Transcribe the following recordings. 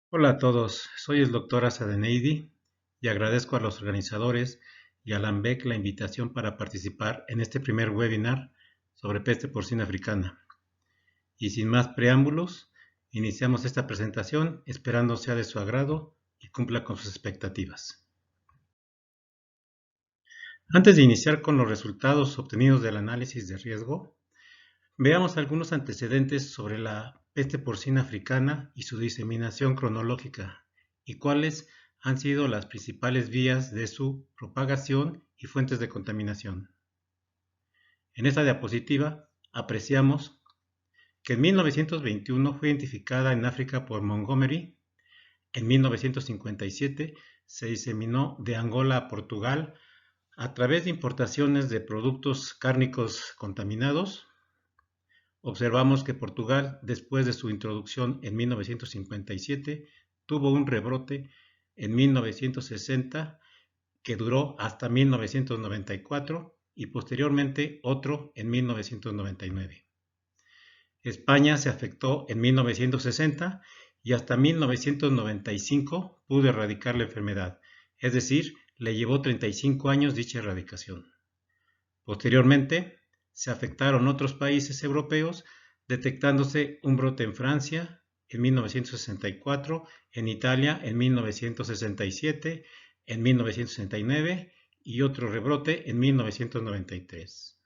Hola a todos, soy el Dr. Asadeneidi y agradezco a los organizadores y a la ANBEC la invitación para participar en este primer webinar sobre peste porcina africana. Y sin más preámbulos, iniciamos esta presentación esperando sea de su agrado y cumpla con sus expectativas. Antes de iniciar con los resultados obtenidos del análisis de riesgo, veamos algunos antecedentes sobre la peste porcina africana y su diseminación cronológica y cuáles han sido las principales vías de su propagación y fuentes de contaminación. En esta diapositiva apreciamos que en 1921 fue identificada en África por Montgomery, en 1957 se diseminó de Angola a Portugal a través de importaciones de productos cárnicos contaminados. Observamos que Portugal, después de su introducción en 1957, tuvo un rebrote en 1960 que duró hasta 1994 y posteriormente otro en 1999. España se afectó en 1960 y hasta 1995 pudo erradicar la enfermedad, es decir, le llevó 35 años dicha erradicación. Posteriormente, se afectaron otros países europeos, detectándose un brote en Francia en 1964, en Italia en 1967, en 1969 y otro rebrote en 1993.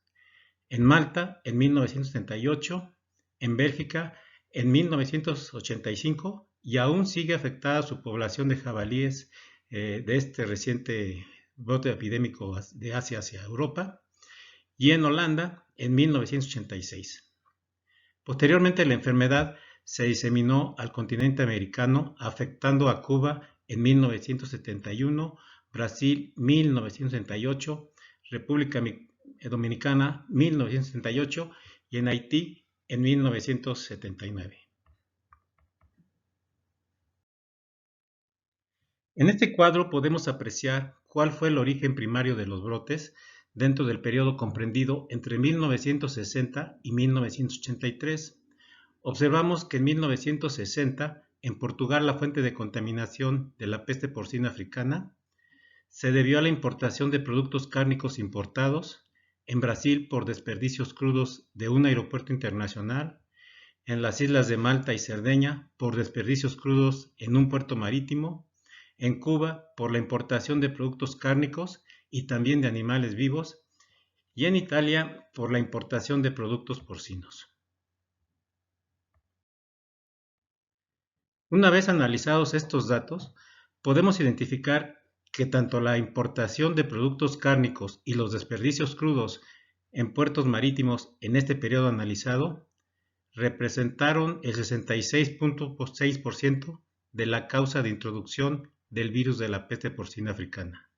En Malta en 1978, en Bélgica en 1985 y aún sigue afectada su población de jabalíes de este reciente brote epidémico de Asia hacia Europa, y en Holanda en 1986. Posteriormente la enfermedad se diseminó al continente americano, afectando a Cuba en 1971, Brasil 1968, República Dominicana 1978 y en Haití en 1979. En este cuadro podemos apreciar cuál fue el origen primario de los brotes dentro del periodo comprendido entre 1960 y 1983. Observamos que en 1960, en Portugal, la fuente de contaminación de la peste porcina africana se debió a la importación de productos cárnicos importados, en Brasil por desperdicios crudos de un aeropuerto internacional, en las islas de Malta y Cerdeña por desperdicios crudos en un puerto marítimo, en Cuba por la importación de productos cárnicos y también de animales vivos, y en Italia por la importación de productos porcinos. Una vez analizados estos datos, podemos identificar que tanto la importación de productos cárnicos y los desperdicios crudos en puertos marítimos en este periodo analizado representaron el 66.6% de la causa de introducción del virus de la peste porcina africana,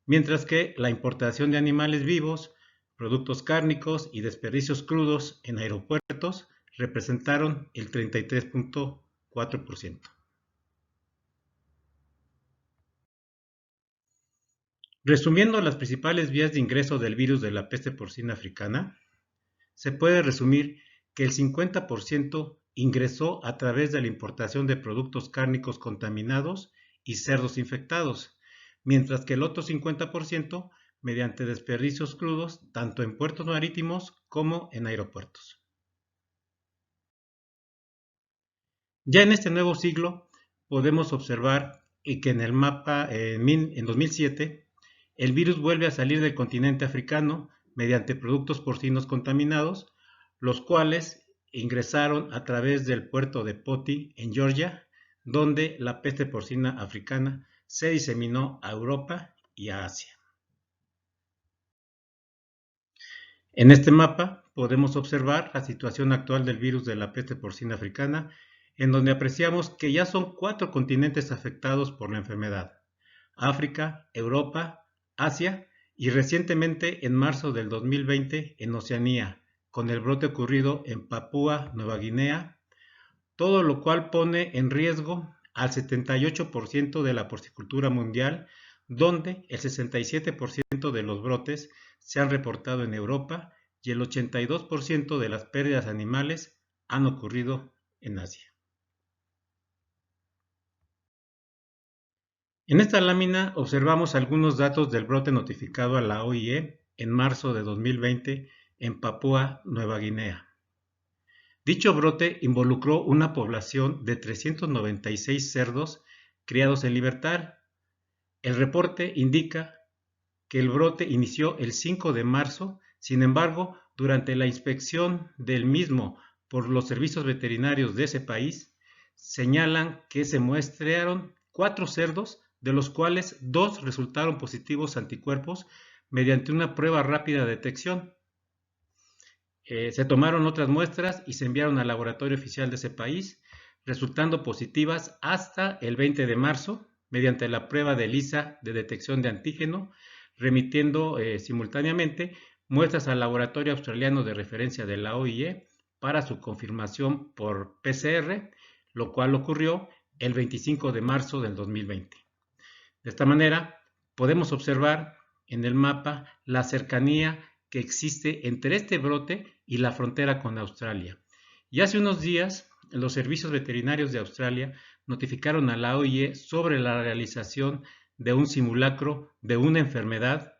mientras que la importación de animales vivos, productos cárnicos y desperdicios crudos en aeropuertos representaron el 33.4%. Resumiendo las principales vías de ingreso del virus de la peste porcina africana, se puede resumir que el 50% ingresó a través de la importación de productos cárnicos contaminados y cerdos infectados, mientras que el otro 50% mediante desperdicios crudos tanto en puertos marítimos como en aeropuertos. Ya en este nuevo siglo podemos observar que en el mapa en 2007 el virus vuelve a salir del continente africano mediante productos porcinos contaminados, los cuales ingresaron a través del puerto de Poti en Georgia, donde la peste porcina africana se diseminó a Europa y a Asia. En este mapa podemos observar la situación actual del virus de la peste porcina africana, en donde apreciamos que ya son 4 continentes afectados por la enfermedad: África, Europa, Asia y recientemente en marzo del 2020 en Oceanía, con el brote ocurrido en Papúa Nueva Guinea, todo lo cual pone en riesgo al 78% de la porcicultura mundial, donde el 67% de los brotes se han reportado en Europa y el 82% de las pérdidas animales han ocurrido en Asia. En esta lámina observamos algunos datos del brote notificado a la OIE en marzo de 2020 en Papúa Nueva Guinea. Dicho brote involucró una población de 396 cerdos criados en libertad. El reporte indica que el brote inició el 5 de marzo, sin embargo, durante la inspección del mismo por los servicios veterinarios de ese país, señalan que se muestrearon 4 cerdos, de los cuales 2 resultaron positivos anticuerpos mediante una prueba rápida de detección. Se tomaron otras muestras y se enviaron al laboratorio oficial de ese país, resultando positivas hasta el 20 de marzo mediante la prueba de ELISA de detección de antígeno, remitiendo simultáneamente muestras al laboratorio australiano de referencia de la OIE para su confirmación por PCR, lo cual ocurrió el 25 de marzo del 2020. De esta manera, podemos observar en el mapa la cercanía que existe entre este brote y la frontera con Australia. Y hace unos días, los servicios veterinarios de Australia notificaron a la OIE sobre la realización de un simulacro de una enfermedad,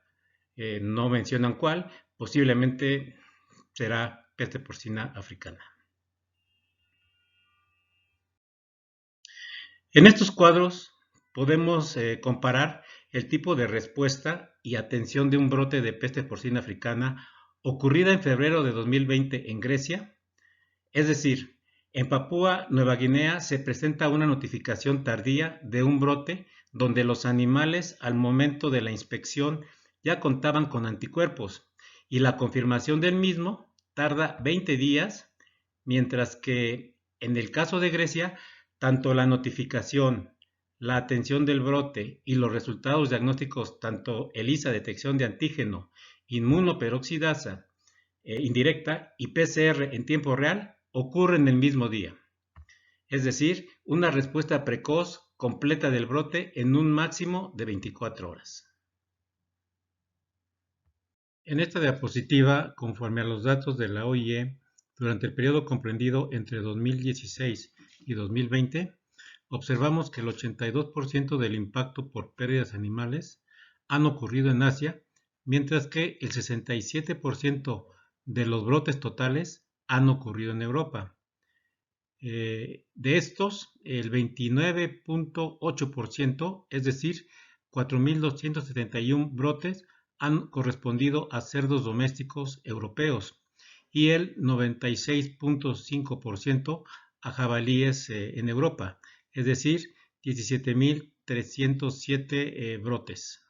no mencionan cuál, posiblemente será peste porcina africana. En estos cuadros podemos comparar el tipo de respuesta y atención de un brote de peste porcina africana ocurrida en febrero de 2020 en Grecia. Es decir, en Papúa Nueva Guinea se presenta una notificación tardía de un brote donde los animales al momento de la inspección ya contaban con anticuerpos y la confirmación del mismo tarda 20 días, mientras que en el caso de Grecia, tanto la notificación, la atención del brote y los resultados diagnósticos, tanto ELISA, detección de antígeno, inmunoperoxidasa indirecta y PCR en tiempo real, ocurren el mismo día. Es decir, una respuesta precoz completa del brote en un máximo de 24 horas. En esta diapositiva, conforme a los datos de la OIE, durante el periodo comprendido entre 2016 y 2020, observamos que el 82% del impacto por pérdidas animales han ocurrido en Asia, mientras que el 67% de los brotes totales han ocurrido en Europa. De estos, el 29.8%, es decir, 4.271 brotes, han correspondido a cerdos domésticos europeos y el 96.5% a jabalíes en Europa, es decir, 17.307 brotes.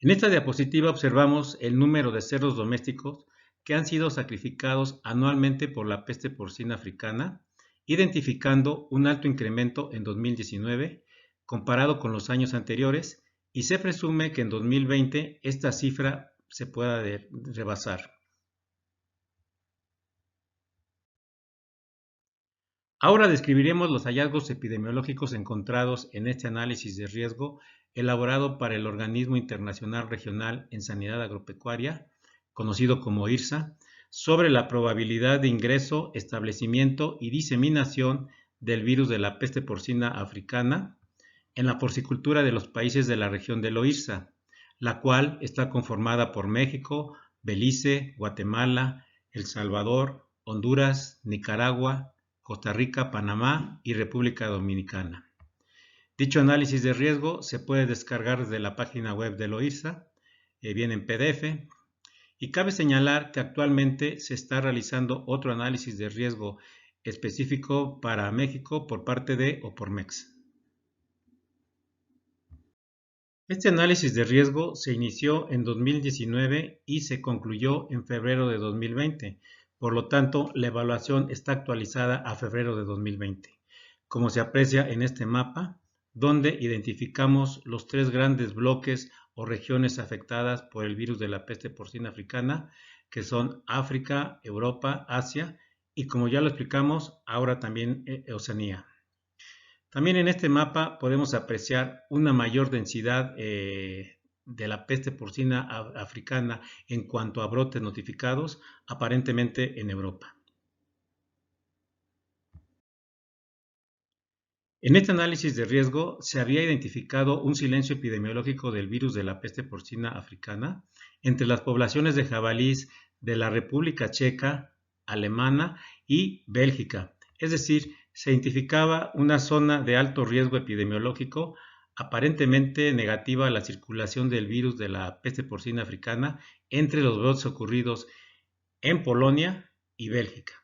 En esta diapositiva observamos el número de cerdos domésticos que han sido sacrificados anualmente por la peste porcina africana, identificando un alto incremento en 2019 comparado con los años anteriores, y se presume que en 2020 esta cifra se pueda rebasar. Ahora describiremos los hallazgos epidemiológicos encontrados en este análisis de riesgo elaborado para el Organismo Internacional Regional en Sanidad Agropecuaria, conocido como IRSA, sobre la probabilidad de ingreso, establecimiento y diseminación del virus de la peste porcina africana en la porcicultura de los países de la región del OIRSA, la cual está conformada por México, Belice, Guatemala, El Salvador, Honduras, Nicaragua, Costa Rica, Panamá y República Dominicana. Dicho análisis de riesgo se puede descargar desde la página web del OIRSA, viene en PDF, y cabe señalar que actualmente se está realizando otro análisis de riesgo específico para México por parte de Opormex. Este análisis de riesgo se inició en 2019 y se concluyó en febrero de 2020. Por lo tanto, la evaluación está actualizada a febrero de 2020, como se aprecia en este mapa, donde identificamos los 3 grandes bloques o regiones afectadas por el virus de la peste porcina africana, que son África, Europa, Asia y, como ya lo explicamos, ahora también Oceanía. También en este mapa podemos apreciar una mayor densidad de la peste porcina africana en cuanto a brotes notificados, aparentemente en Europa. En este análisis de riesgo se había identificado un silencio epidemiológico del virus de la peste porcina africana entre las poblaciones de jabalíes de la República Checa, Alemana y Bélgica. Es decir, se identificaba una zona de alto riesgo epidemiológico aparentemente negativa a la circulación del virus de la peste porcina africana entre los brotes ocurridos en Polonia y Bélgica.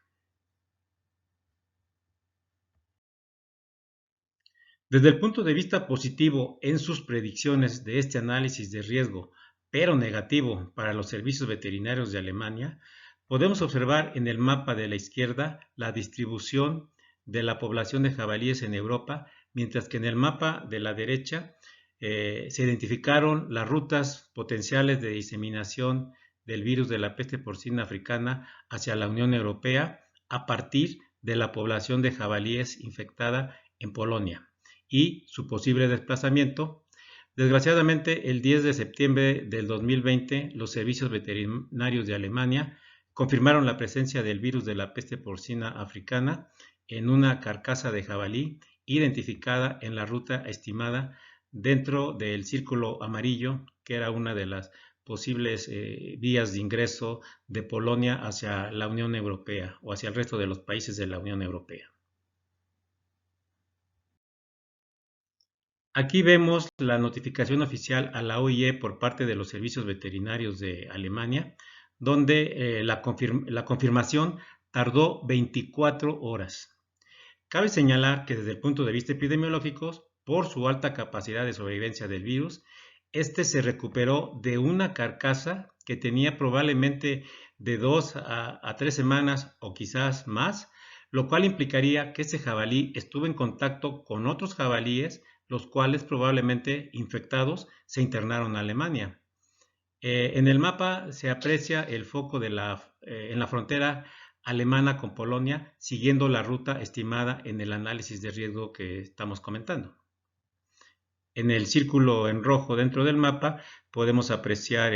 Desde el punto de vista positivo en sus predicciones de este análisis de riesgo, pero negativo para los servicios veterinarios de Alemania, podemos observar en el mapa de la izquierda la distribución de la población de jabalíes en Europa, mientras que en el mapa de la derecha se identificaron las rutas potenciales de diseminación del virus de la peste porcina africana hacia la Unión Europea a partir de la población de jabalíes infectada en Polonia y su posible desplazamiento. Desgraciadamente, el 10 de septiembre del 2020, los servicios veterinarios de Alemania confirmaron la presencia del virus de la peste porcina africana en una carcasa de jabalí identificada en la ruta estimada dentro del círculo amarillo, que era una de las posibles vías de ingreso de Polonia hacia la Unión Europea o hacia el resto de los países de la Unión Europea. Aquí vemos la notificación oficial a la OIE por parte de los servicios veterinarios de Alemania, donde la confirmación tardó 24 horas. Cabe señalar que desde el punto de vista epidemiológico, por su alta capacidad de sobrevivencia del virus, este se recuperó de una carcasa que tenía probablemente de 2 a 3 semanas o quizás más, lo cual implicaría que ese jabalí estuvo en contacto con otros jabalíes, los cuales probablemente infectados se internaron a Alemania. En el mapa se aprecia el foco en la frontera alemana con Polonia, siguiendo la ruta estimada en el análisis de riesgo que estamos comentando. En el círculo en rojo dentro del mapa podemos apreciar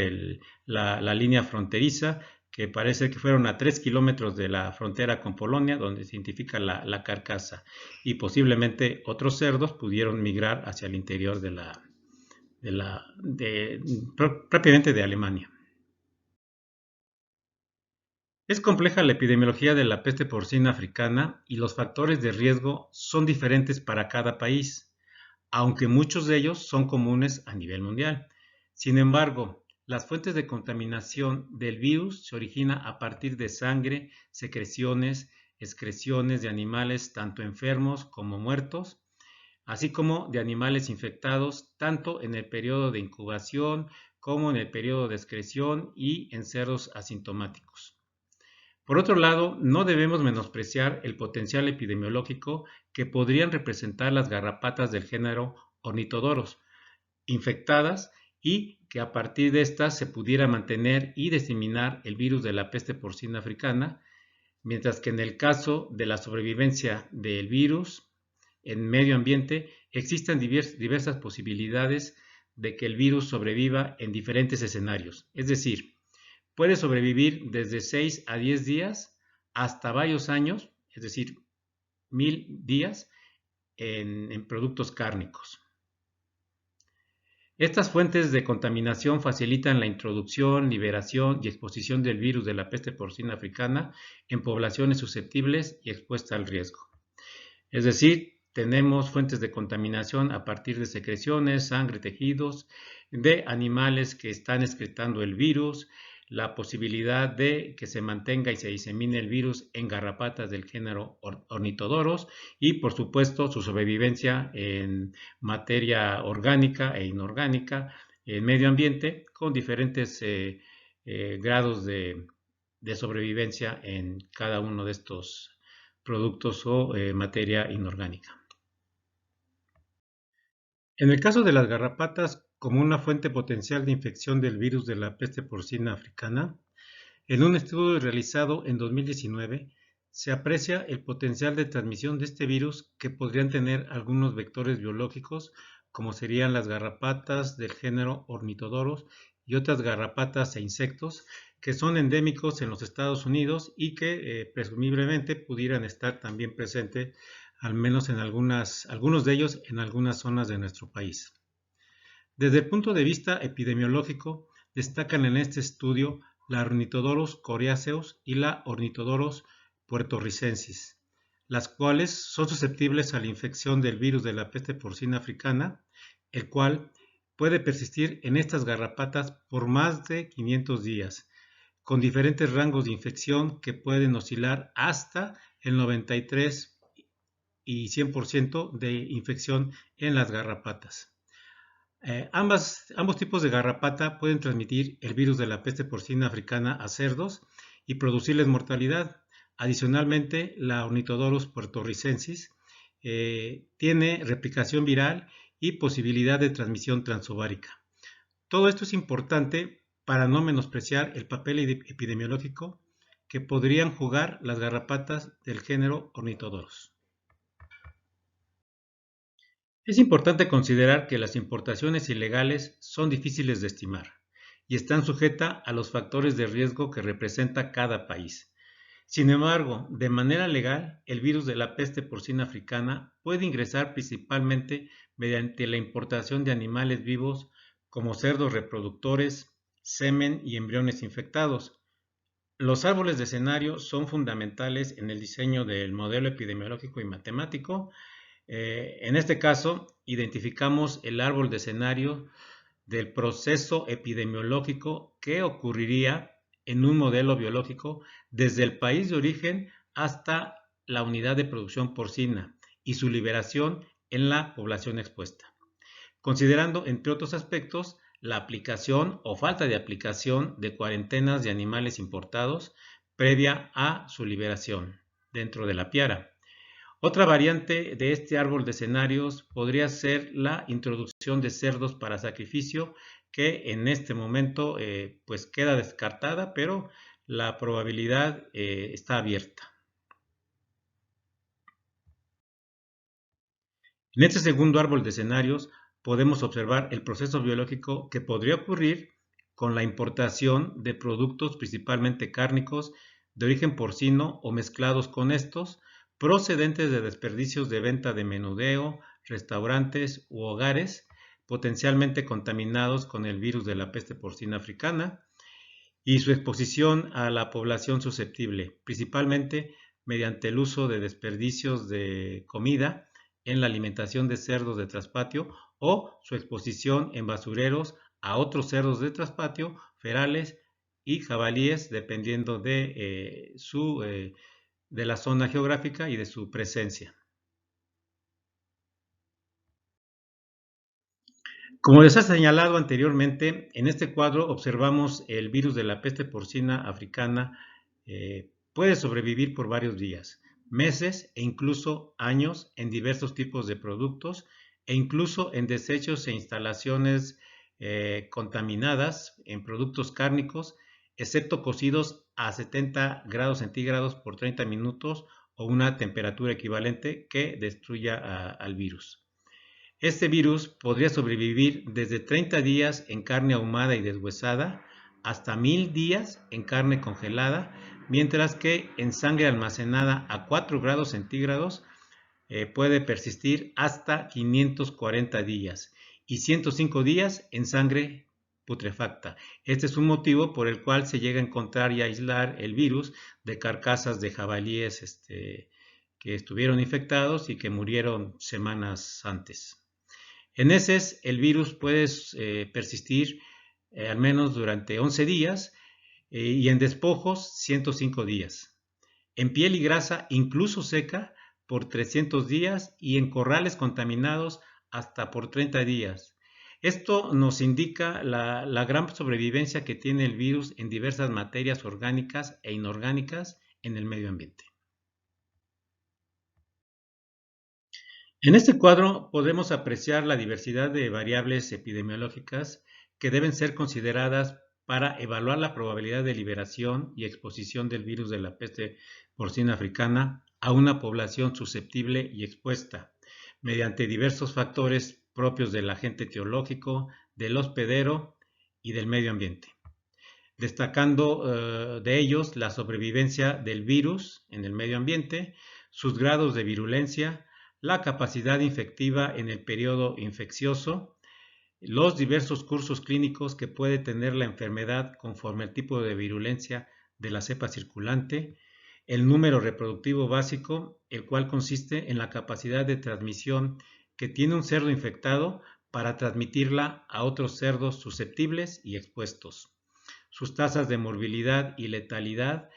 la línea fronteriza, que parece que fueron a 3 kilómetros de la frontera con Polonia, donde se identifica la carcasa, y posiblemente otros cerdos pudieron migrar hacia el interior propiamente de Alemania. Es compleja la epidemiología de la peste porcina africana y los factores de riesgo son diferentes para cada país, aunque muchos de ellos son comunes a nivel mundial. Sin embargo, las fuentes de contaminación del virus se originan a partir de sangre, secreciones, excreciones de animales tanto enfermos como muertos, así como de animales infectados tanto en el periodo de incubación como en el periodo de excreción y en cerdos asintomáticos. Por otro lado, no debemos menospreciar el potencial epidemiológico que podrían representar las garrapatas del género Ornithodoros infectadas y que a partir de estas se pudiera mantener y diseminar el virus de la peste porcina africana, mientras que en el caso de la sobrevivencia del virus en medio ambiente existen diversas posibilidades de que el virus sobreviva en diferentes escenarios. Es decir, puede sobrevivir desde 6 a 10 días hasta varios años, es decir, 1000 días en productos cárnicos. Estas fuentes de contaminación facilitan la introducción, liberación y exposición del virus de la peste porcina africana en poblaciones susceptibles y expuestas al riesgo. Es decir, tenemos fuentes de contaminación a partir de secreciones, sangre, tejidos, de animales que están excretando el virus, la posibilidad de que se mantenga y se disemine el virus en garrapatas del género Ornithodoros y, por supuesto, su sobrevivencia en materia orgánica e inorgánica, en medio ambiente, con diferentes grados de sobrevivencia en cada uno de estos productos o materia inorgánica. En el caso de las garrapatas como una fuente potencial de infección del virus de la peste porcina africana, en un estudio realizado en 2019 se aprecia el potencial de transmisión de este virus que podrían tener algunos vectores biológicos como serían las garrapatas del género Ornithodoros y otras garrapatas e insectos que son endémicos en los Estados Unidos y que presumiblemente pudieran estar también presentes al menos en algunos de ellos en algunas zonas de nuestro país. Desde el punto de vista epidemiológico, destacan en este estudio la Ornithodorus coriaceus y la Ornithodorus puertorricensis, las cuales son susceptibles a la infección del virus de la peste porcina africana, el cual puede persistir en estas garrapatas por más de 500 días, con diferentes rangos de infección que pueden oscilar hasta el 93 y 100% de infección en las garrapatas. Ambos tipos de garrapata pueden transmitir el virus de la peste porcina africana a cerdos y producirles mortalidad. Adicionalmente, la Ornithodorus puertorricensis tiene replicación viral y posibilidad de transmisión transovárica. Todo esto es importante para no menospreciar el papel epidemiológico que podrían jugar las garrapatas del género Ornithodorus. Es importante considerar que las importaciones ilegales son difíciles de estimar y están sujetas a los factores de riesgo que representa cada país. Sin embargo, de manera legal, el virus de la peste porcina africana puede ingresar principalmente mediante la importación de animales vivos como cerdos reproductores, semen y embriones infectados. Los árboles de escenario son fundamentales en el diseño del modelo epidemiológico y matemático. En este caso, identificamos el árbol de escenario del proceso epidemiológico que ocurriría en un modelo biológico desde el país de origen hasta la unidad de producción porcina y su liberación en la población expuesta, considerando, entre otros aspectos, la aplicación o falta de aplicación de cuarentenas de animales importados previa a su liberación dentro de la piara. Otra variante de este árbol de escenarios podría ser la introducción de cerdos para sacrificio, que en este momento pues queda descartada, pero la probabilidad está abierta. En este segundo árbol de escenarios podemos observar el proceso biológico que podría ocurrir con la importación de productos principalmente cárnicos de origen porcino o mezclados con estos, procedentes de desperdicios de venta de menudeo, restaurantes u hogares, potencialmente contaminados con el virus de la peste porcina africana, y su exposición a la población susceptible, principalmente mediante el uso de desperdicios de comida en la alimentación de cerdos de traspatio o su exposición en basureros a otros cerdos de traspatio, ferales y jabalíes, dependiendo de la zona geográfica y de su presencia. Como les he señalado anteriormente, en este cuadro observamos el virus de la peste porcina africana puede sobrevivir por varios días, meses e incluso años en diversos tipos de productos e incluso en desechos e instalaciones contaminadas en productos cárnicos, excepto cocidos a 70 grados centígrados por 30 minutos o una temperatura equivalente que destruya al virus. Este virus podría sobrevivir desde 30 días en carne ahumada y deshuesada hasta 1000 días en carne congelada, mientras que en sangre almacenada a 4 grados centígrados puede persistir hasta 540 días y 105 días en sangre putrefacta. Este es un motivo por el cual se llega a encontrar y aislar el virus de carcasas de jabalíes que estuvieron infectados y que murieron semanas antes. En heces, el virus puede persistir al menos durante 11 días y en despojos 105 días. En piel y grasa, incluso seca, por 300 días y en corrales contaminados hasta por 30 días. Esto nos indica la gran sobrevivencia que tiene el virus en diversas materias orgánicas e inorgánicas en el medio ambiente. En este cuadro podemos apreciar la diversidad de variables epidemiológicas que deben ser consideradas para evaluar la probabilidad de liberación y exposición del virus de la peste porcina africana a una población susceptible y expuesta, mediante diversos factores propios del agente etiológico, del hospedero y del medio ambiente, destacando de ellos la sobrevivencia del virus en el medio ambiente, sus grados de virulencia, la capacidad infectiva en el periodo infeccioso, los diversos cursos clínicos que puede tener la enfermedad conforme al tipo de virulencia de la cepa circulante, el número reproductivo básico, el cual consiste en la capacidad de transmisión que tiene un cerdo infectado para transmitirla a otros cerdos susceptibles y expuestos, sus tasas de morbilidad y letalidad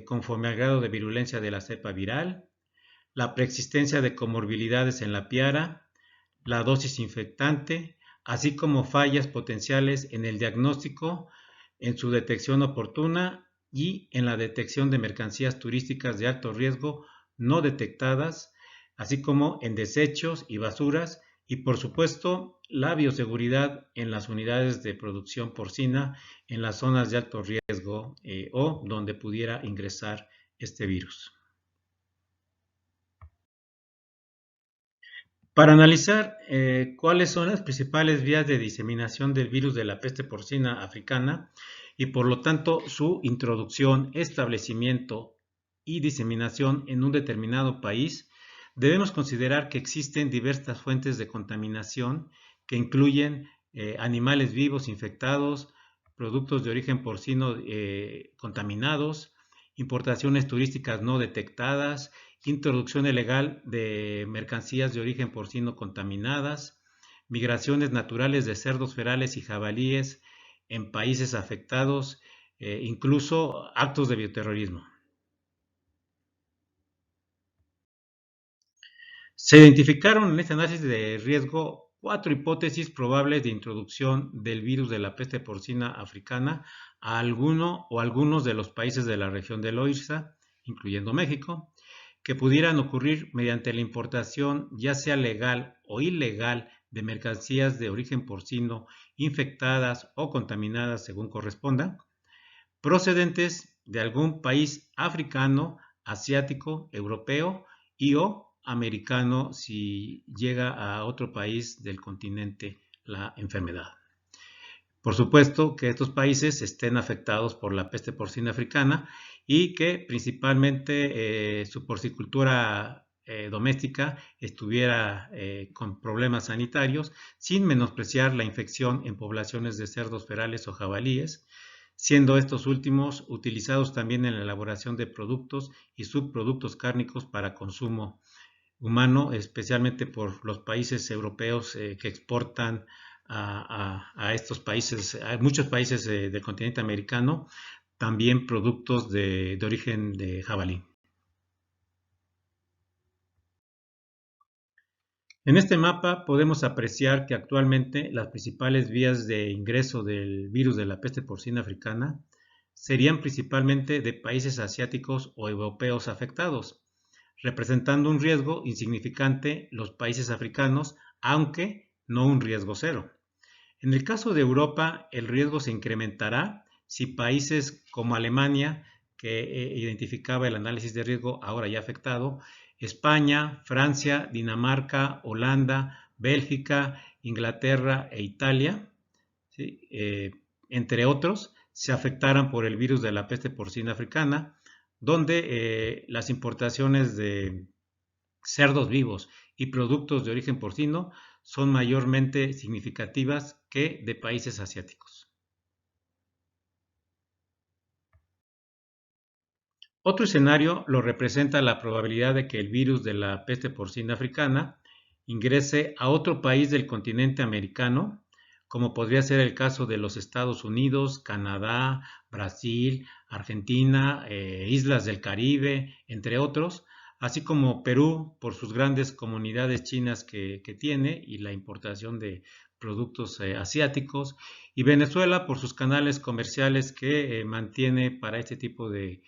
conforme al grado de virulencia de la cepa viral, la preexistencia de comorbilidades en la piara, la dosis infectante, así como fallas potenciales en el diagnóstico, en su detección oportuna y en la detección de mercancías turísticas de alto riesgo no detectadas, así como en desechos y basuras, y por supuesto la bioseguridad en las unidades de producción porcina en las zonas de alto riesgo o donde pudiera ingresar este virus. Para analizar cuáles son las principales vías de diseminación del virus de la peste porcina africana y por lo tanto su introducción, establecimiento y diseminación en un determinado país, debemos considerar que existen diversas fuentes de contaminación que incluyen animales vivos infectados, productos de origen porcino contaminados, importaciones turísticas no detectadas, introducción ilegal de mercancías de origen porcino contaminadas, migraciones naturales de cerdos ferales y jabalíes en países afectados, incluso actos de bioterrorismo. Se identificaron en este análisis de riesgo 4 hipótesis probables de introducción del virus de la peste porcina africana a alguno o algunos de los países de la región del OIRSA, incluyendo México, que pudieran ocurrir mediante la importación, ya sea legal o ilegal, de mercancías de origen porcino infectadas o contaminadas según corresponda, procedentes de algún país africano, asiático, europeo y o americano si llega a otro país del continente la enfermedad. Por supuesto que estos países estén afectados por la peste porcina africana y que principalmente su porcicultura doméstica estuviera con problemas sanitarios, sin menospreciar la infección en poblaciones de cerdos ferales o jabalíes, siendo estos últimos utilizados también en la elaboración de productos y subproductos cárnicos para consumo humano, especialmente por los países europeos que exportan a estos países, a muchos países del continente americano, también productos de origen de jabalí. En este mapa podemos apreciar que actualmente las principales vías de ingreso del virus de la peste porcina africana serían principalmente de países asiáticos o europeos afectados, representando un riesgo insignificante los países africanos, aunque no un riesgo cero. En el caso de Europa, el riesgo se incrementará si países como Alemania, que identificaba el análisis de riesgo ahora ya afectado, España, Francia, Dinamarca, Holanda, Bélgica, Inglaterra e Italia, ¿sí? Entre otros, se afectaran por el virus de la peste porcina africana, donde las importaciones de cerdos vivos y productos de origen porcino son mayormente significativas que de países asiáticos. Otro escenario lo representa la probabilidad de que el virus de la peste porcina africana ingrese a otro país del continente americano, como podría ser el caso de los Estados Unidos, Canadá, Brasil, Argentina, islas del Caribe, entre otros, así como Perú por sus grandes comunidades chinas que tiene y la importación de productos asiáticos, y Venezuela por sus canales comerciales que mantiene para este tipo de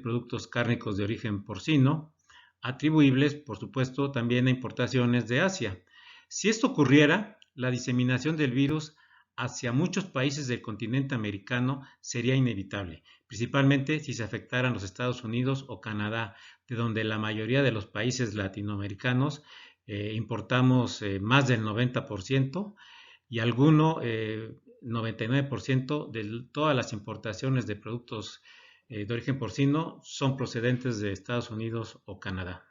productos cárnicos de origen porcino, atribuibles, por supuesto, también a importaciones de Asia. Si esto ocurriera, la diseminación del virus hacia muchos países del continente americano sería inevitable, principalmente si se afectaran los Estados Unidos o Canadá, de donde la mayoría de los países latinoamericanos importamos más del 90% y alguno 99% de todas las importaciones de productos de origen porcino son procedentes de Estados Unidos o Canadá.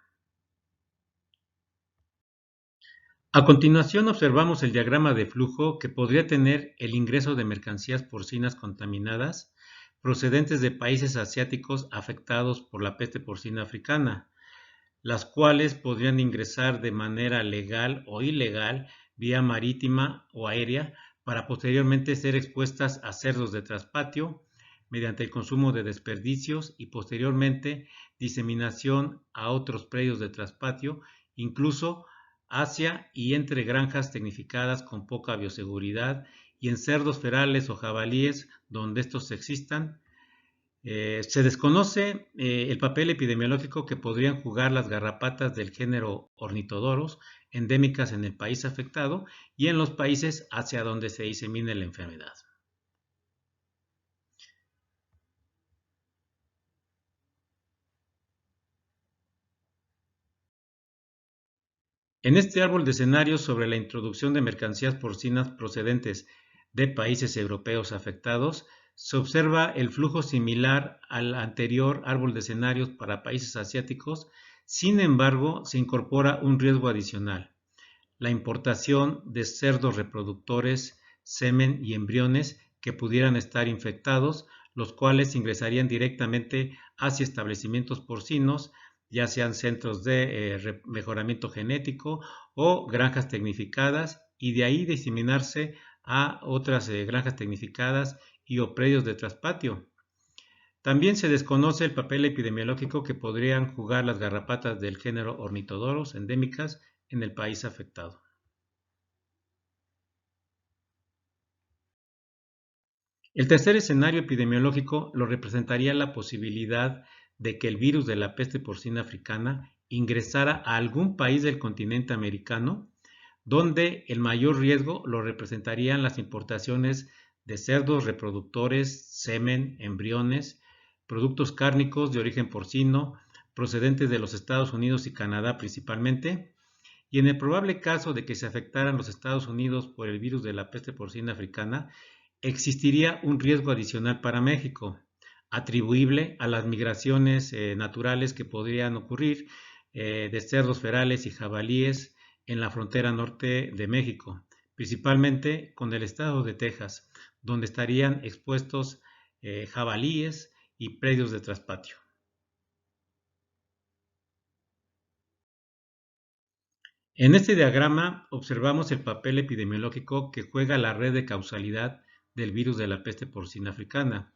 A continuación observamos el diagrama de flujo que podría tener el ingreso de mercancías porcinas contaminadas procedentes de países asiáticos afectados por la peste porcina africana, las cuales podrían ingresar de manera legal o ilegal vía marítima o aérea para posteriormente ser expuestas a cerdos de traspatio mediante el consumo de desperdicios y posteriormente diseminación a otros predios de traspatio, incluso hacia y entre granjas tecnificadas con poca bioseguridad y en cerdos ferales o jabalíes donde estos existan. Se desconoce el papel epidemiológico que podrían jugar las garrapatas del género Ornithodoros endémicas en el país afectado y en los países hacia donde se disemine la enfermedad. En este árbol de escenarios sobre la introducción de mercancías porcinas procedentes de países europeos afectados, se observa el flujo similar al anterior árbol de escenarios para países asiáticos. Sin embargo, se incorpora un riesgo adicional: la importación de cerdos reproductores, semen y embriones que pudieran estar infectados, los cuales ingresarían directamente hacia establecimientos porcinos, ya sean centros de mejoramiento genético o granjas tecnificadas, y de ahí diseminarse a otras granjas tecnificadas y o predios de traspatio. También se desconoce el papel epidemiológico que podrían jugar las garrapatas del género Ornithodoros endémicas en el país afectado. El tercer escenario epidemiológico lo representaría la posibilidad de que el virus de la peste porcina africana ingresara a algún país del continente americano, donde el mayor riesgo lo representarían las importaciones de cerdos reproductores, semen, embriones, productos cárnicos de origen porcino, procedentes de los Estados Unidos y Canadá principalmente, y en el probable caso de que se afectaran los Estados Unidos por el virus de la peste porcina africana, existiría un riesgo adicional para México, atribuible a las migraciones naturales que podrían ocurrir de cerdos ferales y jabalíes en la frontera norte de México, principalmente con el estado de Texas, donde estarían expuestos jabalíes y predios de traspatio. En este diagrama observamos el papel epidemiológico que juega la red de causalidad del virus de la peste porcina africana,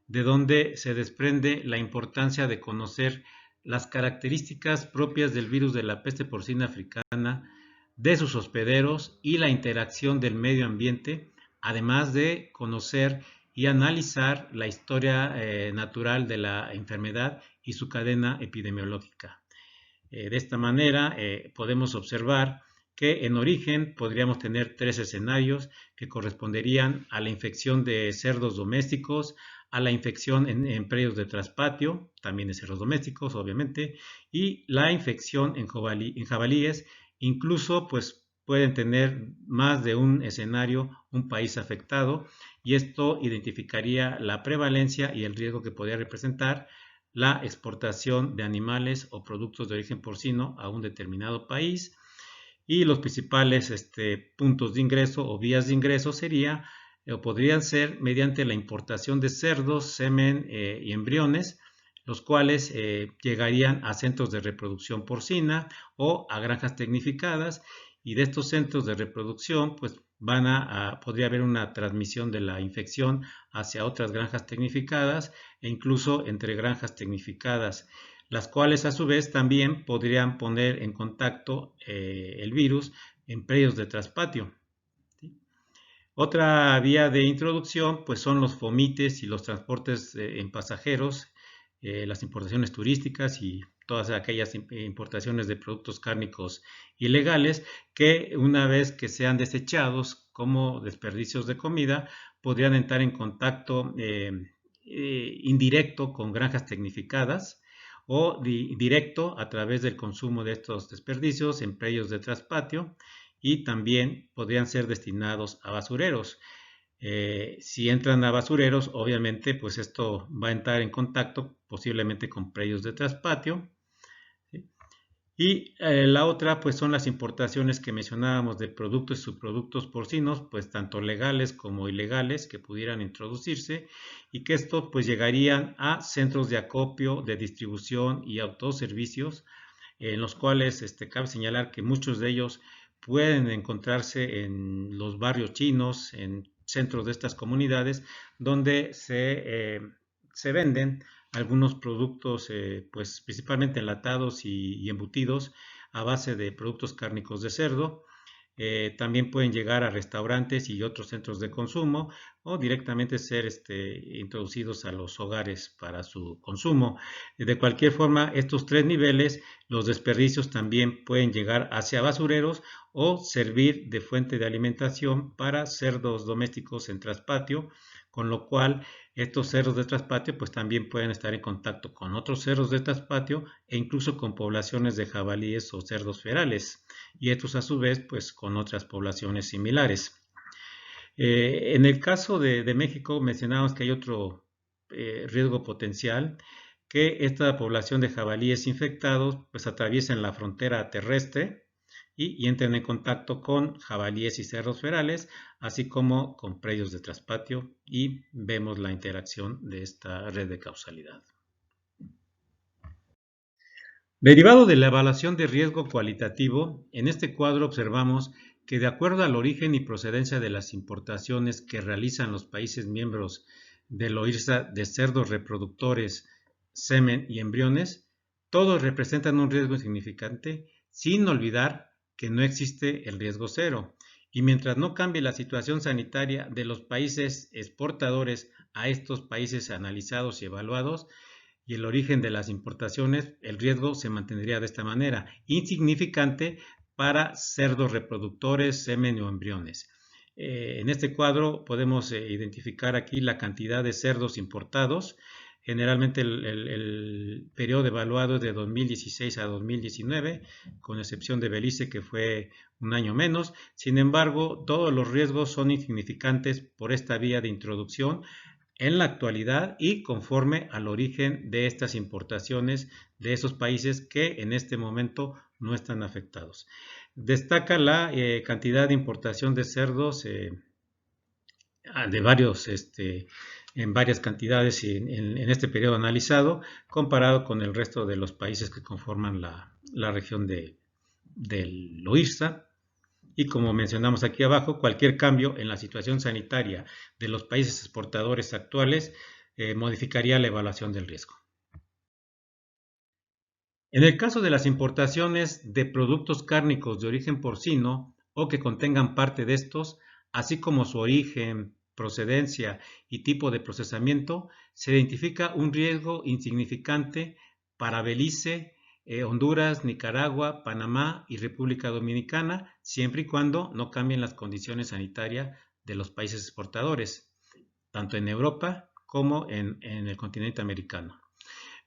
de donde se desprende la importancia de conocer las características propias del virus de la peste porcina africana, de sus hospederos y la interacción del medio ambiente, además de conocer y analizar la historia natural de la enfermedad y su cadena epidemiológica. De esta manera podemos observar que en origen podríamos tener tres escenarios que corresponderían a la infección de cerdos domésticos, a la infección en predios de traspatio, también de cerdos domésticos obviamente, y la infección en jabalíes. Incluso pues pueden tener más de un escenario, un país afectado, y esto identificaría la prevalencia y el riesgo que podría representar la exportación de animales o productos de origen porcino a un determinado país. Y los principales puntos de ingreso o vías de ingreso sería o podrían ser mediante la importación de cerdos, semen y embriones, los cuales llegarían a centros de reproducción porcina o a granjas tecnificadas, y de estos centros de reproducción pues podría haber una transmisión de la infección hacia otras granjas tecnificadas e incluso entre granjas tecnificadas, las cuales a su vez también podrían poner en contacto el virus en predios de traspatio. ¿Sí? Otra vía de introducción pues son los fomites y los transportes en pasajeros, las importaciones turísticas y todas aquellas importaciones de productos cárnicos ilegales que una vez que sean desechados como desperdicios de comida podrían entrar en contacto indirecto con granjas tecnificadas o directo a través del consumo de estos desperdicios en predios de traspatio, y también podrían ser destinados a basureros. Si entran a basureros, obviamente, pues esto va a entrar en contacto posiblemente con predios de traspatio, ¿sí? Y la otra, pues son las importaciones que mencionábamos de productos y subproductos porcinos, pues tanto legales como ilegales que pudieran introducirse y que esto pues llegarían a centros de acopio, de distribución y autoservicios, en los cuales cabe señalar que muchos de ellos pueden encontrarse en los barrios chinos, en centros de estas comunidades, donde se venden algunos productos, pues principalmente enlatados y embutidos a base de productos cárnicos de cerdo. También pueden llegar a restaurantes y otros centros de consumo o directamente ser introducidos a los hogares para su consumo. De cualquier forma, estos tres niveles, los desperdicios también pueden llegar hacia basureros o servir de fuente de alimentación para cerdos domésticos en traspatio, con lo cual estos cerdos de traspatio pues también pueden estar en contacto con otros cerdos de traspatio e incluso con poblaciones de jabalíes o cerdos ferales y estos a su vez pues con otras poblaciones similares. En el caso de México mencionábamos que hay otro riesgo potencial, que esta población de jabalíes infectados pues atraviesan la frontera terrestre y entren en contacto con jabalíes y cerdos ferales, así como con predios de traspatio y vemos la interacción de esta red de causalidad. Derivado de la evaluación de riesgo cualitativo, en este cuadro observamos que de acuerdo al origen y procedencia de las importaciones que realizan los países miembros del OIRSA de cerdos reproductores, semen y embriones, todos representan un riesgo insignificante, sin olvidar que no existe el riesgo cero. Y mientras no cambie la situación sanitaria de los países exportadores a estos países analizados y evaluados, y el origen de las importaciones, el riesgo se mantendría de esta manera, insignificante para cerdos reproductores, semen o embriones. En este cuadro podemos identificar aquí la cantidad de cerdos importados. Generalmente el periodo evaluado es de 2016 a 2019, con excepción de Belice, que fue un año menos. Sin embargo, todos los riesgos son insignificantes por esta vía de introducción en la actualidad y conforme al origen de estas importaciones de esos países que en este momento no están afectados. Destaca la cantidad de importación de cerdos de varios, en varias cantidades en este periodo analizado, comparado con el resto de los países que conforman la región del OIRSA. Y como mencionamos aquí abajo, cualquier cambio en la situación sanitaria de los países exportadores actuales modificaría la evaluación del riesgo. En el caso de las importaciones de productos cárnicos de origen porcino o que contengan parte de estos, así como su origen, procedencia y tipo de procesamiento, se identifica un riesgo insignificante para Belice, Honduras, Nicaragua, Panamá y República Dominicana, siempre y cuando no cambien las condiciones sanitarias de los países exportadores, tanto en Europa como en el continente americano.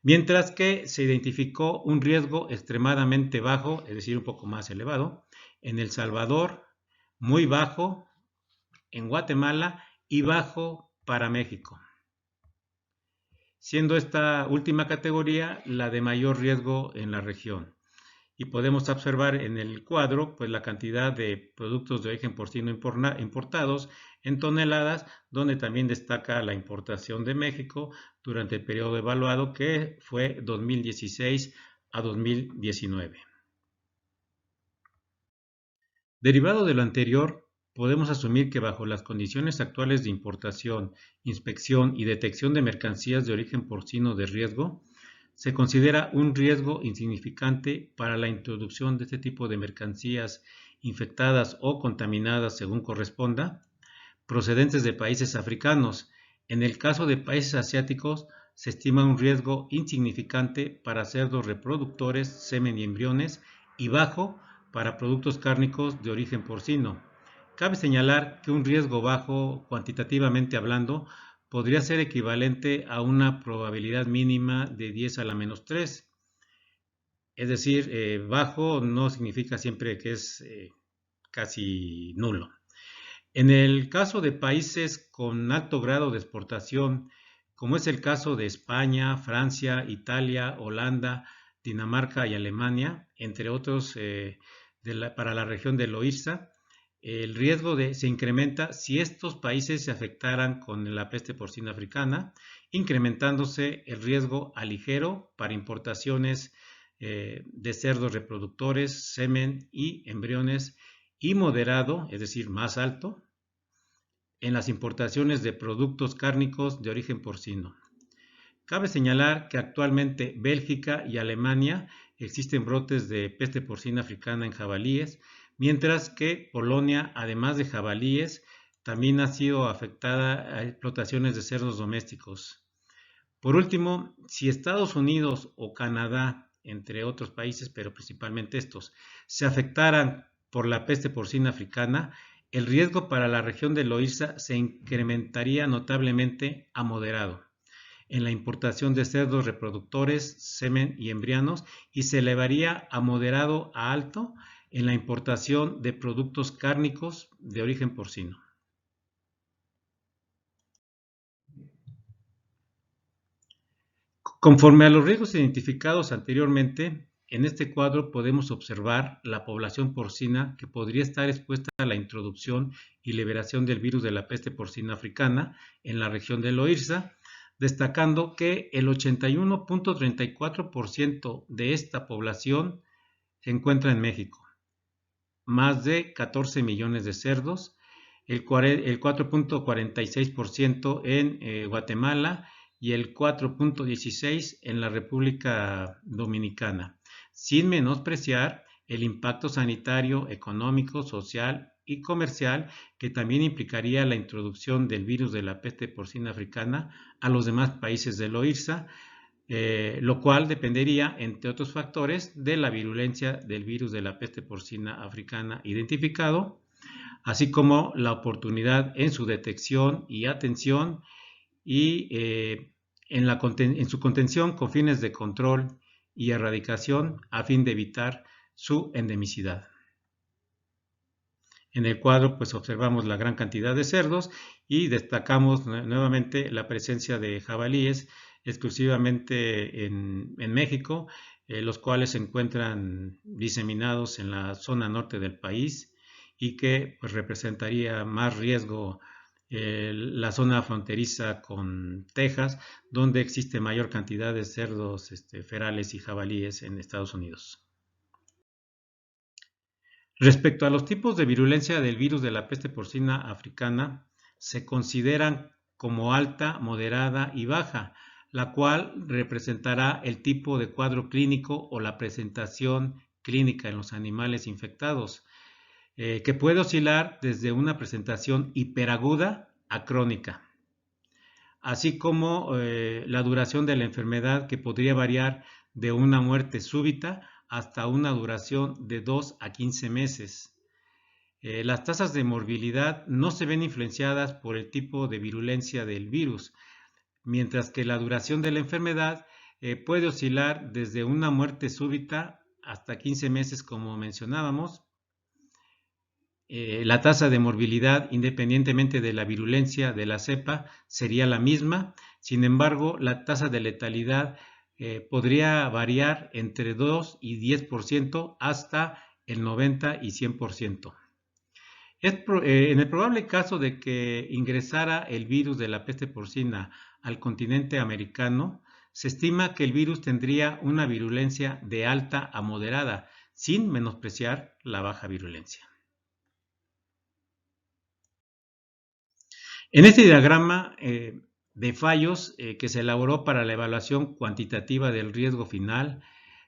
Mientras que se identificó un riesgo extremadamente bajo, es decir, un poco más elevado, en El Salvador, muy bajo en Guatemala y bajo para México, siendo esta última categoría la de mayor riesgo en la región. Y podemos observar en el cuadro pues la cantidad de productos de origen porcino importados en toneladas, donde también destaca la importación de México durante el periodo evaluado que fue 2016 a 2019. Derivado de lo anterior, podemos asumir que bajo las condiciones actuales de importación, inspección y detección de mercancías de origen porcino de riesgo, se considera un riesgo insignificante para la introducción de este tipo de mercancías infectadas o contaminadas según corresponda, procedentes de países africanos. En el caso de países asiáticos, se estima un riesgo insignificante para cerdos reproductores, semen y embriones y bajo para productos cárnicos de origen porcino. Cabe señalar que un riesgo bajo, cuantitativamente hablando, podría ser equivalente a una probabilidad mínima de 10 a la menos 3. Es decir, bajo no significa siempre que es casi nulo. En el caso de países con alto grado de exportación, como es el caso de España, Francia, Italia, Holanda, Dinamarca y Alemania, entre otros para la región de Loíza. El riesgo se incrementa si estos países se afectaran con la peste porcina africana, incrementándose el riesgo a ligero para importaciones de cerdos reproductores, semen y embriones, y moderado, es decir, más alto, en las importaciones de productos cárnicos de origen porcino. Cabe señalar que actualmente Bélgica y Alemania existen brotes de peste porcina africana en jabalíes, mientras que Polonia, además de jabalíes, también ha sido afectada a explotaciones de cerdos domésticos. Por último, si Estados Unidos o Canadá, entre otros países, pero principalmente estos, se afectaran por la peste porcina africana, el riesgo para la región de Loíza se incrementaría notablemente a moderado en la importación de cerdos reproductores, semen y embrianos, y se elevaría a moderado a alto en la importación de productos cárnicos de origen porcino. Conforme a los riesgos identificados anteriormente, en este cuadro podemos observar la población porcina que podría estar expuesta a la introducción y liberación del virus de la peste porcina africana en la región de Loíza, destacando que el 81.34% de esta población se encuentra en México, más de 14 millones de cerdos, el 4.46% en Guatemala y el 4.16% en la República Dominicana, sin menospreciar el impacto sanitario, económico, social y comercial que también implicaría la introducción del virus de la peste porcina africana a los demás países de Loíza, lo cual dependería, entre otros factores, de la virulencia del virus de la peste porcina africana identificado, así como la oportunidad en su detección y atención y en su contención con fines de control y erradicación a fin de evitar su endemicidad. En el cuadro pues observamos la gran cantidad de cerdos y destacamos nuevamente la presencia de jabalíes exclusivamente en México, los cuales se encuentran diseminados en la zona norte del país y que pues, representaría más riesgo la zona fronteriza con Texas, donde existe mayor cantidad de cerdos ferales y jabalíes en Estados Unidos. Respecto a los tipos de virulencia del virus de la peste porcina africana, se consideran como alta, moderada y baja, la cual representará el tipo de cuadro clínico o la presentación clínica en los animales infectados, que puede oscilar desde una presentación hiperaguda a crónica, así como la duración de la enfermedad, que podría variar de una muerte súbita hasta una duración de 2 a 15 meses. Las tasas de morbilidad no se ven influenciadas por el tipo de virulencia del virus, mientras que la duración de la enfermedad puede oscilar desde una muerte súbita hasta 15 meses, como mencionábamos. La tasa de morbilidad, independientemente de la virulencia de la cepa, sería la misma. Sin embargo, la tasa de letalidad podría variar entre 2 y 10% hasta el 90 y 100%. En el probable caso de que ingresara el virus de la peste porcina al continente americano, se estima que el virus tendría una virulencia de alta a moderada, sin menospreciar la baja virulencia. En este diagrama de fallos que se elaboró para la evaluación cuantitativa del riesgo final,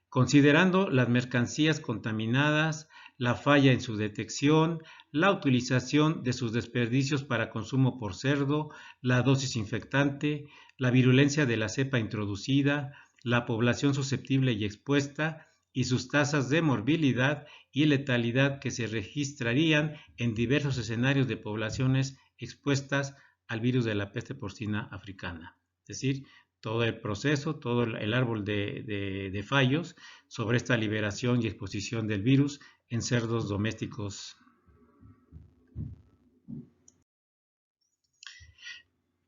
considerando las mercancías contaminadas, la falla en su detección, la utilización de sus desperdicios para consumo por cerdo, la dosis infectante, la virulencia de la cepa introducida, la población susceptible y expuesta y sus tasas de morbilidad y letalidad que se registrarían en diversos escenarios de poblaciones expuestas al virus de la peste porcina africana. Es decir, todo el proceso, todo el árbol de fallos sobre esta liberación y exposición del virus en cerdos domésticos.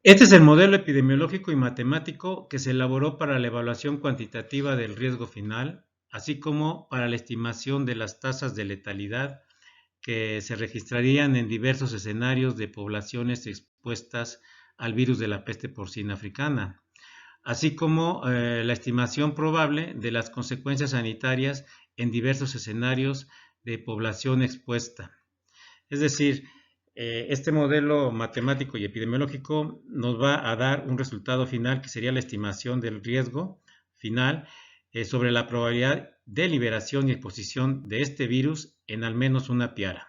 Este es el modelo epidemiológico y matemático que se elaboró para la evaluación cuantitativa del riesgo final, así como para la estimación de las tasas de letalidad que se registrarían en diversos escenarios de poblaciones expuestas al virus de la peste porcina africana, así como la estimación probable de las consecuencias sanitarias en diversos escenarios de población expuesta. Es decir, este modelo matemático y epidemiológico nos va a dar un resultado final que sería la estimación del riesgo final sobre la probabilidad de liberación y exposición de este virus en al menos una piara.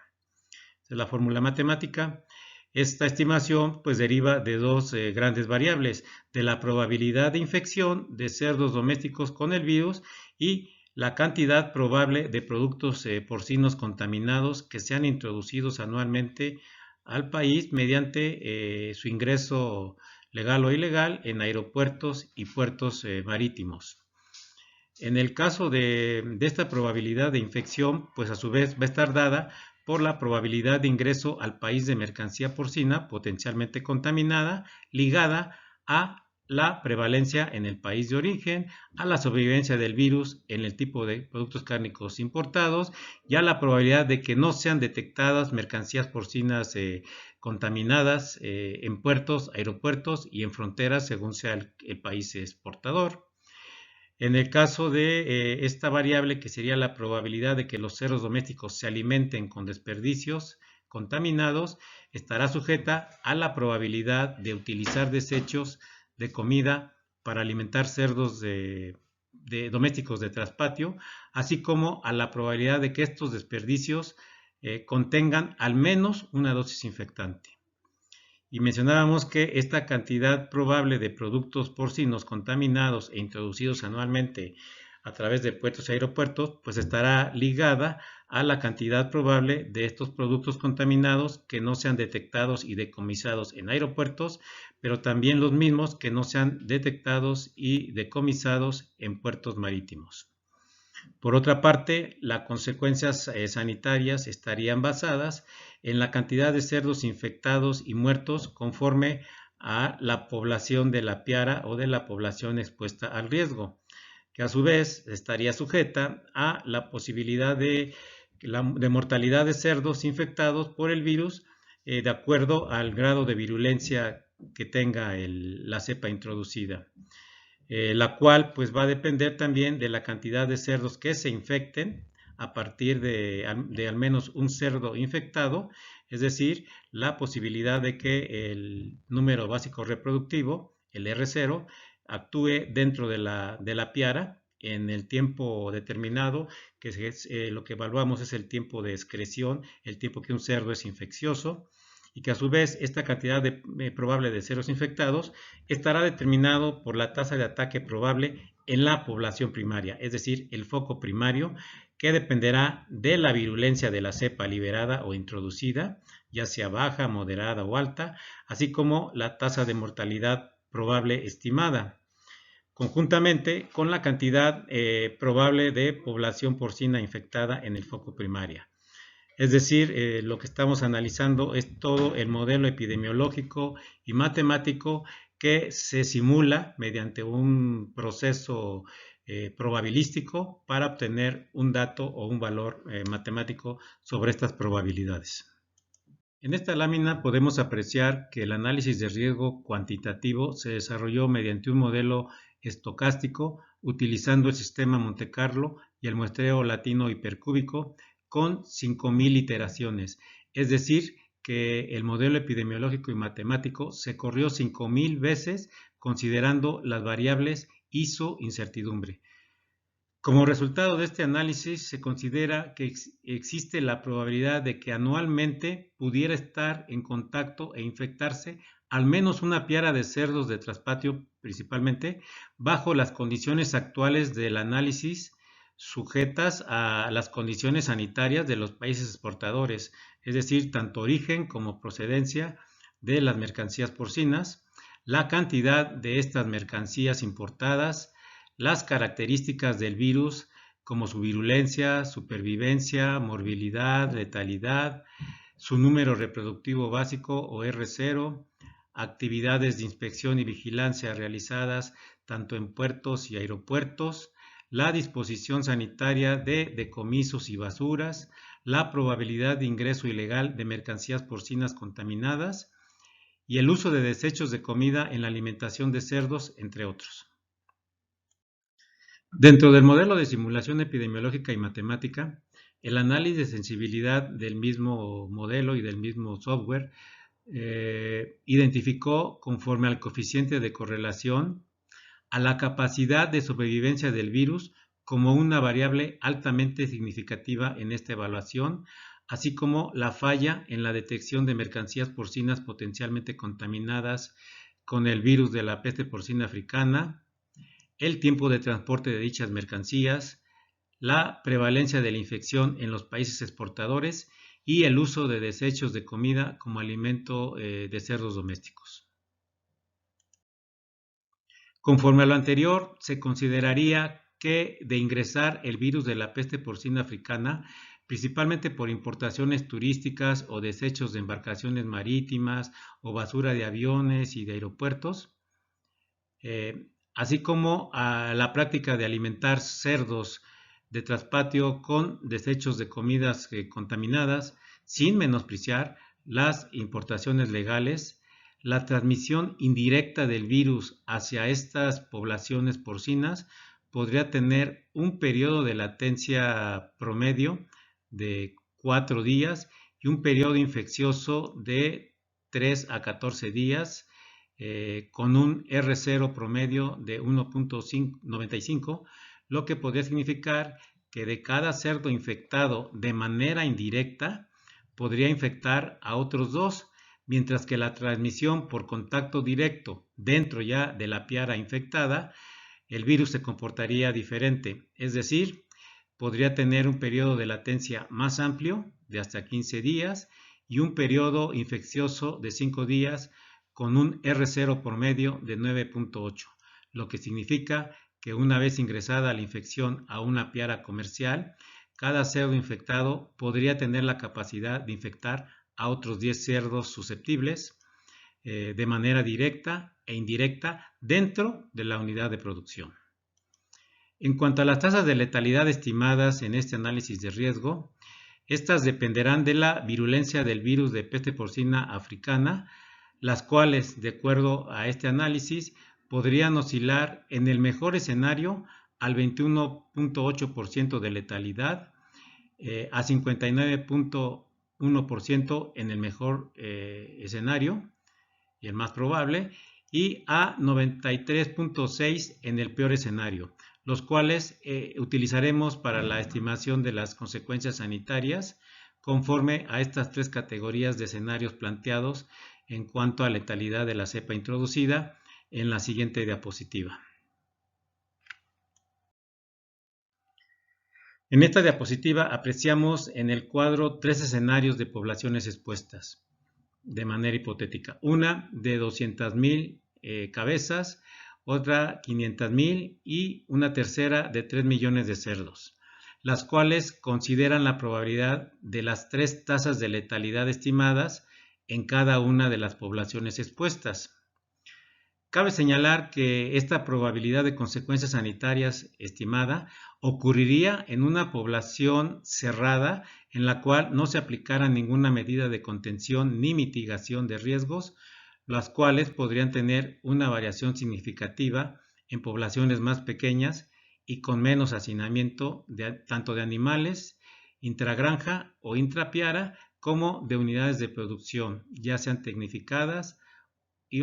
Esa es la fórmula matemática. Esta estimación pues deriva de dos grandes variables, de la probabilidad de infección de cerdos domésticos con el virus y la cantidad probable de productos porcinos contaminados que sean introducidos anualmente al país mediante su ingreso legal o ilegal en aeropuertos y puertos marítimos. En el caso de esta probabilidad de infección, pues a su vez va a estar dada por la probabilidad de ingreso al país de mercancía porcina potencialmente contaminada, ligada a la prevalencia en el país de origen, a la sobrevivencia del virus en el tipo de productos cárnicos importados y a la probabilidad de que no sean detectadas mercancías porcinas contaminadas en puertos, aeropuertos y en fronteras según sea el país exportador. En el caso de esta variable, que sería la probabilidad de que los cerdos domésticos se alimenten con desperdicios contaminados, estará sujeta a la probabilidad de utilizar desechos de comida para alimentar cerdos domésticos de traspatio, así como a la probabilidad de que estos desperdicios contengan al menos una dosis infectante. Y mencionábamos que esta cantidad probable de productos porcinos contaminados e introducidos anualmente a través de puertos y aeropuertos, pues estará ligada a la cantidad probable de estos productos contaminados que no sean detectados y decomisados en aeropuertos, pero también los mismos que no sean detectados y decomisados en puertos marítimos. Por otra parte, las consecuencias sanitarias estarían basadas en la cantidad de cerdos infectados y muertos conforme a la población de la piara o de la población expuesta al riesgo, que a su vez estaría sujeta a la posibilidad de mortalidad de cerdos infectados por el virus de acuerdo al grado de virulencia que tenga la cepa introducida. La cual pues va a depender también de la cantidad de cerdos que se infecten a partir de al menos un cerdo infectado, es decir, la posibilidad de que el número básico reproductivo, el R0, actúe dentro de la piara en el tiempo determinado, que es, lo que evaluamos es el tiempo de excreción, el tiempo que un cerdo es infeccioso, y que a su vez esta cantidad probable de cerdos infectados estará determinado por la tasa de ataque probable en la población primaria, es decir, el foco primario, que dependerá de la virulencia de la cepa liberada o introducida, ya sea baja, moderada o alta, así como la tasa de mortalidad probable estimada, conjuntamente con la cantidad probable de población porcina infectada en el foco primaria. Es decir, lo que estamos analizando es todo el modelo epidemiológico y matemático que se simula mediante un proceso probabilístico para obtener un dato o un valor matemático sobre estas probabilidades. En esta lámina podemos apreciar que el análisis de riesgo cuantitativo se desarrolló mediante un modelo estocástico utilizando el sistema Monte Carlo y el muestreo latino hipercúbico con 5.000 iteraciones, es decir, que el modelo epidemiológico y matemático se corrió 5.000 veces considerando las variables ISO incertidumbre. Como resultado de este análisis, se considera que existe la probabilidad de que anualmente pudiera estar en contacto e infectarse al menos una piara de cerdos de traspatio principalmente, bajo las condiciones actuales del análisis sujetas a las condiciones sanitarias de los países exportadores, es decir, tanto origen como procedencia de las mercancías porcinas, la cantidad de estas mercancías importadas, las características del virus como su virulencia, supervivencia, morbilidad, letalidad, su número reproductivo básico o R0, actividades de inspección y vigilancia realizadas tanto en puertos y aeropuertos, la disposición sanitaria de decomisos y basuras, la probabilidad de ingreso ilegal de mercancías porcinas contaminadas y el uso de desechos de comida en la alimentación de cerdos, entre otros. Dentro del modelo de simulación epidemiológica y matemática, el análisis de sensibilidad del mismo modelo y del mismo software identificó, conforme al coeficiente de correlación, a la capacidad de sobrevivencia del virus como una variable altamente significativa en esta evaluación, así como la falla en la detección de mercancías porcinas potencialmente contaminadas con el virus de la peste porcina africana, el tiempo de transporte de dichas mercancías, la prevalencia de la infección en los países exportadores y el uso de desechos de comida como alimento de cerdos domésticos. Conforme a lo anterior, se consideraría que de ingresar el virus de la peste porcina africana, principalmente por importaciones turísticas o desechos de embarcaciones marítimas o basura de aviones y de aeropuertos, así como a la práctica de alimentar cerdos de traspatio con desechos de comidas contaminadas, sin menospreciar las importaciones legales, la transmisión indirecta del virus hacia estas poblaciones porcinas podría tener un periodo de latencia promedio de 4 días y un periodo infeccioso de 3 a 14 días, con un R0 promedio de 1.95, lo que podría significar que de cada cerdo infectado de manera indirecta podría infectar a otros 2, mientras que la transmisión por contacto directo dentro ya de la piara infectada, el virus se comportaría diferente, es decir, podría tener un periodo de latencia más amplio, de hasta 15 días, y un periodo infeccioso de 5 días, con un R0 promedio de 9.8, lo que significa que una vez ingresada la infección a una piara comercial, cada cerdo infectado podría tener la capacidad de infectar a otros 10 cerdos susceptibles de manera directa e indirecta dentro de la unidad de producción. En cuanto a las tasas de letalidad estimadas en este análisis de riesgo, estas dependerán de la virulencia del virus de peste porcina africana, las cuales, de acuerdo a este análisis, podrían oscilar en el mejor escenario al 21.8% de letalidad, a 59.1% en el mejor escenario y el más probable, y a 93.6% en el peor escenario, los cuales utilizaremos para la estimación de las consecuencias sanitarias conforme a estas 3 categorías de escenarios planteados en cuanto a letalidad de la cepa introducida en la siguiente diapositiva. En esta diapositiva apreciamos en el cuadro 3 escenarios de poblaciones expuestas de manera hipotética. Una de 200,000 cabezas, otra 500,000 y una tercera de 3 millones de cerdos, las cuales consideran la probabilidad de las 3 tasas de letalidad estimadas en cada una de las poblaciones expuestas. Cabe señalar que esta probabilidad de consecuencias sanitarias estimada ocurriría en una población cerrada en la cual no se aplicara ninguna medida de contención ni mitigación de riesgos, las cuales podrían tener una variación significativa en poblaciones más pequeñas y con menos hacinamiento tanto de animales, intragranja o intrapiara, como de unidades de producción, ya sean tecnificadas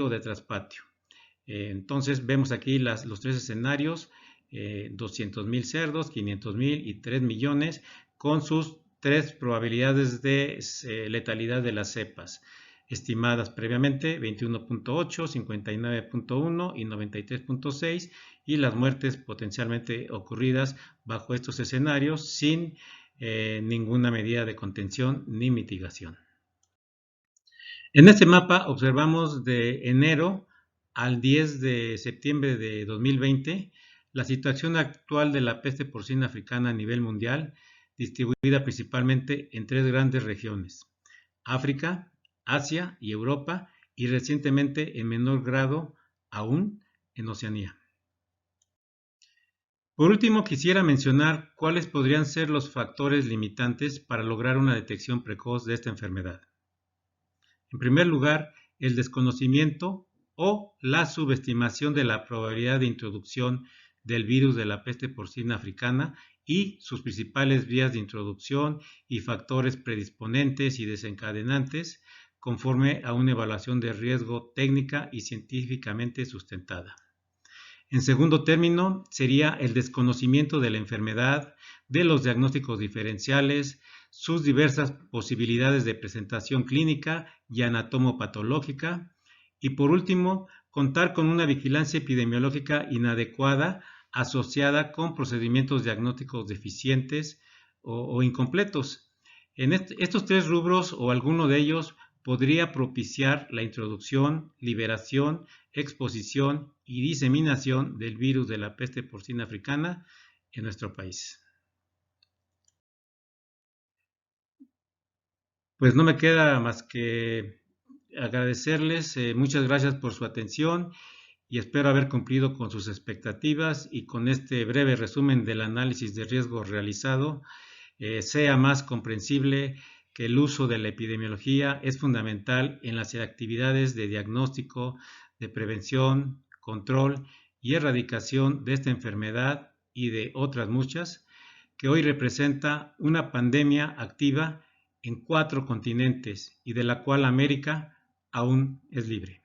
o de traspatio. Entonces vemos aquí los 3 escenarios, 200,000 cerdos, 500,000 y 3 millones, con sus 3 probabilidades de letalidad de las cepas, estimadas previamente 21.8, 59.1 y 93.6, y las muertes potencialmente ocurridas bajo estos escenarios sin ninguna medida de contención ni mitigación. En este mapa observamos de enero al 10 de septiembre de 2020 la situación actual de la peste porcina africana a nivel mundial, distribuida principalmente en 3 grandes regiones: África, Asia y Europa, y recientemente en menor grado aún en Oceanía. Por último, quisiera mencionar cuáles podrían ser los factores limitantes para lograr una detección precoz de esta enfermedad. En primer lugar, el desconocimiento o la subestimación de la probabilidad de introducción del virus de la peste porcina africana y sus principales vías de introducción y factores predisponentes y desencadenantes conforme a una evaluación de riesgo técnica y científicamente sustentada. En segundo término, sería el desconocimiento de la enfermedad, de los diagnósticos diferenciales, sus diversas posibilidades de presentación clínica y anatomopatológica. Y por último, contar con una vigilancia epidemiológica inadecuada asociada con procedimientos diagnósticos deficientes o incompletos. En estos tres rubros o alguno de ellos podría propiciar la introducción, liberación, exposición y diseminación del virus de la peste porcina africana en nuestro país. Pues no me queda más que agradecerles, muchas gracias por su atención y espero haber cumplido con sus expectativas y con este breve resumen del análisis de riesgo realizado sea más comprensible que el uso de la epidemiología es fundamental en las actividades de diagnóstico, de prevención, control y erradicación de esta enfermedad y de otras muchas, que hoy representa una pandemia activa en 4 continentes y de la cual América aún es libre.